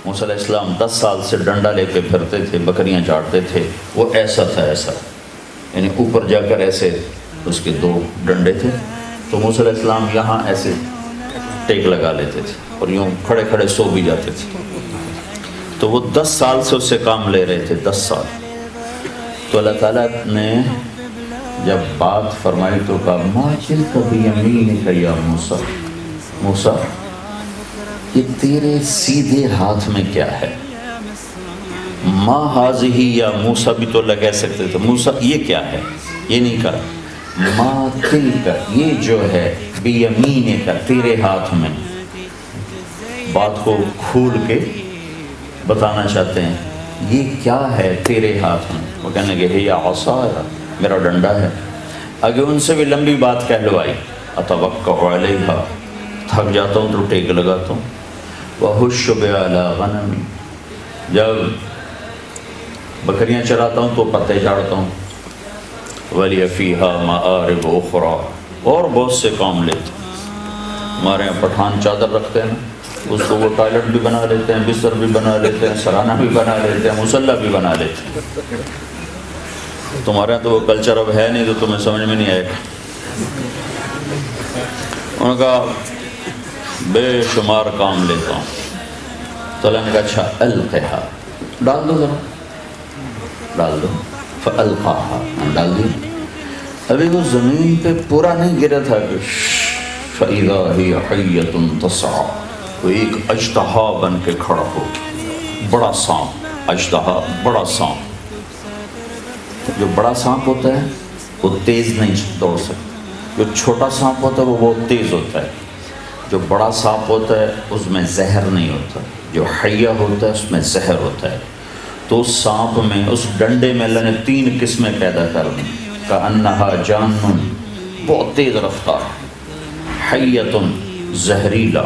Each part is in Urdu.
موسیٰ علیہ السلام 10 سال سے ڈنڈا لے کے پھرتے تھے، بکریاں چاٹتے تھے، وہ ایسا تھا ایسا، یعنی اوپر جا کر ایسے اس کے 2 ڈنڈے تھے، تو موسیٰ علیہ السلام یہاں ایسے ٹیک لگا لیتے تھے اور یوں کھڑے کھڑے سو بھی جاتے تھے۔ تو وہ 10 سال سے اس سے کام لے رہے تھے، 10 سال۔ تو اللہ تعالیٰ نے جب بات فرمائی تو کہا ما تلک بیمینک یا موسیٰ، موسیٰ یہ تیرے سیدھے ہاتھ میں کیا ہے؟ ما ہاذہ یا موسیٰ بھی تو اللہ کہہ سکتے تھے، موسیٰ یہ کیا ہے، یہ نہیں کہا، ما تلک یہ جو ہے بیمینک تیرے ہاتھ میں۔ بات کو کھول کے بتانا چاہتے ہیں یہ کیا ہے تیرے ہاتھ میں؟ وہ کہنے لگے ہی عصایا، میرا ڈنڈا ہے۔ آگے ان سے بھی لمبی بات کہلوائی، اتوکا علیہا، تھک جاتا ہوں تو ٹیک لگاتا ہوں، وہش بہا علی غنمی، جب بکریاں چراتا ہوں تو پتے جاڑتا ہوں، ولی فیہا مآرب اخری، اور بہت سے کام لیتے ہیں۔ ہمارے یہاں پٹھان چادر رکھتے ہیں، اس کو وہ ٹوائلٹ بھی بنا لیتے ہیں، بستر بھی بنا لیتے ہیں، سرانہ بھی بنا لیتے ہیں، مصلی بھی بنا لیتے ہیں۔ تمہارے یہاں تو وہ کلچر اب ہے نہیں تو تمہیں سمجھ میں نہیں آئے گا۔ انہوں نے کہا بے شمار کام لیتا ہوں۔ تو اللہ نے کہا اچھا القھا، ڈال دو ذرا، ڈال دو، فالقاها، ڈال دی۔ ابھی وہ زمین پہ پورا نہیں گرا تھا کہ فَإِذَا هِيَ حَيَّةٌ تَسْعَىٰ، وہ ایک اژدہا بن کے کھڑا ہو، بڑا سانپ، اژدہا بڑا سانپ۔ جو بڑا سانپ ہوتا ہے وہ تیز نہیں دوڑ سکتا، جو چھوٹا سانپ ہوتا ہے وہ بہت تیز ہوتا ہے۔ جو بڑا سانپ ہوتا ہے اس میں زہر نہیں ہوتا، جو حیہ ہوتا ہے اس میں زہر ہوتا ہے۔ تو اس سانپ میں، اس ڈنڈے میں اللہ نے 3 قسمیں پیدا کر دیں، کأنہا جان، بہت تیز رفتار، حیۃ زہریلا،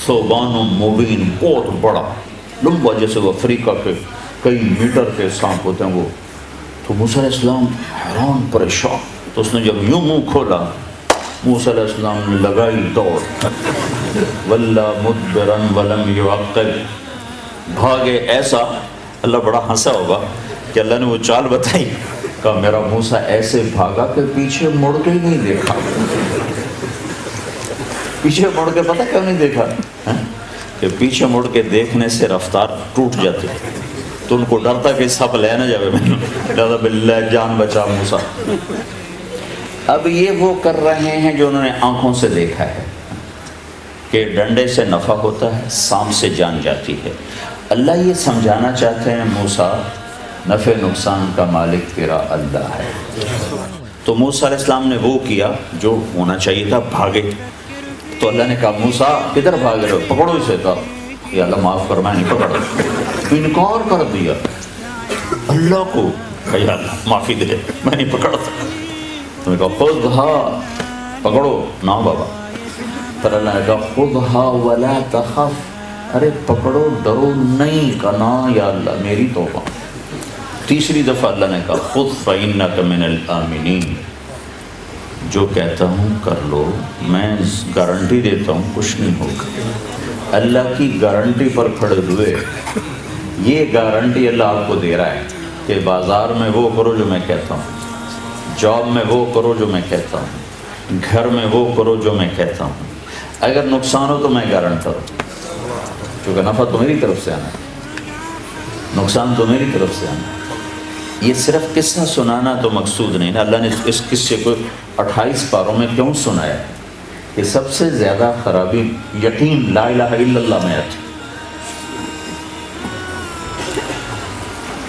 ثعبان مبین، بہت بڑا لمبا، جیسے وہ افریقہ کے کئی میٹر کے سانپ ہوتے ہیں وہ۔ تو موسیٰ علیہ السلام حیران پریشان، تو اس نے جب یوں منہ کھولا، موسیٰ علیہ السلام نے لگائی دوڑ، وَلَّا مُدْبِرًا وَلَمْ يُعَقِّبْ، بھاگے ایسا۔ اللہ بڑا ہنسا ہوگا کہ اللہ نے وہ چال بتائی، کہا میرا موسیٰ ایسے بھاگا کہ پیچھے مڑ کے ہی نہیں دیکھا۔ پیچھے مڑ کے پتہ کیوں نہیں دیکھا؟ کہ پیچھے مڑ کے دیکھنے سے رفتار ٹوٹ جاتی ہے، تو ان کو ڈرتا کہ سب لے نہ جاوے، لہذا باللہ جان بچا موسیٰ۔ اب یہ وہ کر رہے ہیں جو انہوں نے آنکھوں سے دیکھا ہے کہ ڈنڈے سے نفع ہوتا ہے، سانپ سے جان جاتی ہے۔ اللہ یہ سمجھانا چاہتے ہیں موسیٰ نفع نقصان کا مالک تیرا اللہ ہے۔ تو موسیٰ علیہ السلام نے وہ کیا جو ہونا چاہیے تھا، بھاگے۔ تو اللہ نے کہا موسیٰ کدھر بھاگ رہے ہو، پکڑو اسے۔ کہا یا اللہ معاف کر، میں نہیں پکڑا، انکار کر دیا اللہ کو، کہ یا اللہ معافی دے، میں نہیں پکڑا تھا۔ تو میں کہا خذھا، پکڑو نا بابا۔ پھر اللہ نے کہا خذھا ولا تخف، ارے پکڑو ڈرو نہیں، کہا یا اللہ میری توبہ۔ تیسری دفعہ اللہ نے کہا خذ فإنک من الآمنین، جو کہتا ہوں کر لو، میں گارنٹی دیتا ہوں کچھ نہیں ہوگا۔ اللہ کی گارنٹی پر کھڑے ہوئے، یہ گارنٹی اللہ آپ کو دے رہا ہے کہ بازار میں وہ کرو جو میں کہتا ہوں، جاب میں وہ کرو جو میں کہتا ہوں، گھر میں وہ کرو جو میں کہتا ہوں، اگر نقصان ہو تو میں گارنٹر ہوں، کیونکہ نفع تو میری طرف سے آنا ہے، نقصان تو میری طرف سے آنا ہے۔ یہ صرف قصہ سنانا تو مقصود نہیں نا، اللہ نے اس قصے کو 28 پاروں میں کیوں سنایا؟ کہ سب سے زیادہ خرابی یقین لا الہ الا اللہ میں آتی۔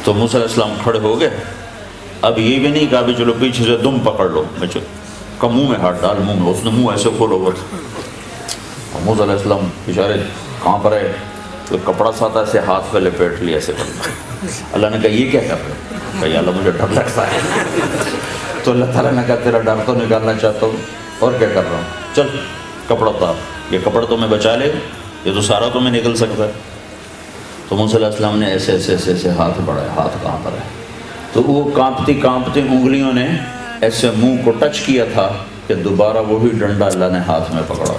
تو موسیٰ علیہ السلام کھڑے ہو گئے، اب یہ بھی نہیں کہا بھی چلو پیچھے سے دم پکڑ لو، کا منہ میں ہاتھ ڈال، منہ میں، اس نے منہ ایسے کھولا ہوا تھا۔ اور موسیٰ علیہ السلام بیچارے کہاں پر ہے، تو کپڑا ساتھ ایسے ہاتھ پہ لپیٹ لیا ایسے کر۔ اللہ نے کہا یہ کیا کر رہے ہو؟ کہ یا اللہ مجھے ڈر لگتا ہے۔ تو اللہ تعالیٰ نے کہا تیرا ڈر تو نکالنا چاہتا ہوں، اور کیا کر رہا ہوں، چل کپڑا اتار، یہ کپڑا تو میں بچا لے، یہ تو سارا تو میں نکل سکتا ہے۔ تو موسیٰ علیہ السلام نے ایسے ایسے ایسے ایسے ہاتھ بڑھایا، ہاتھ کہاں پر ہے؟ تو وہ کانپتی کانپتی انگلیوں نے ایسے منہ کو ٹچ کیا تھا کہ دوبارہ وہی ڈنڈا اللہ نے ہاتھ میں پکڑا،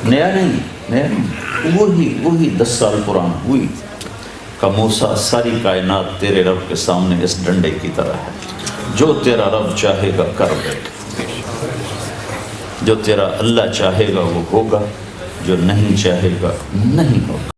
نیا نہیں، وہی 10 سال پرانا وہی کہ موسیٰ ساری کائنات تیرے رب کے سامنے اس ڈنڈے کی طرح ہے، جو تیرا رب چاہے گا کر دے گا، جو تیرا اللہ چاہے گا وہ ہوگا، جو نہیں چاہے گا نہیں ہوگا۔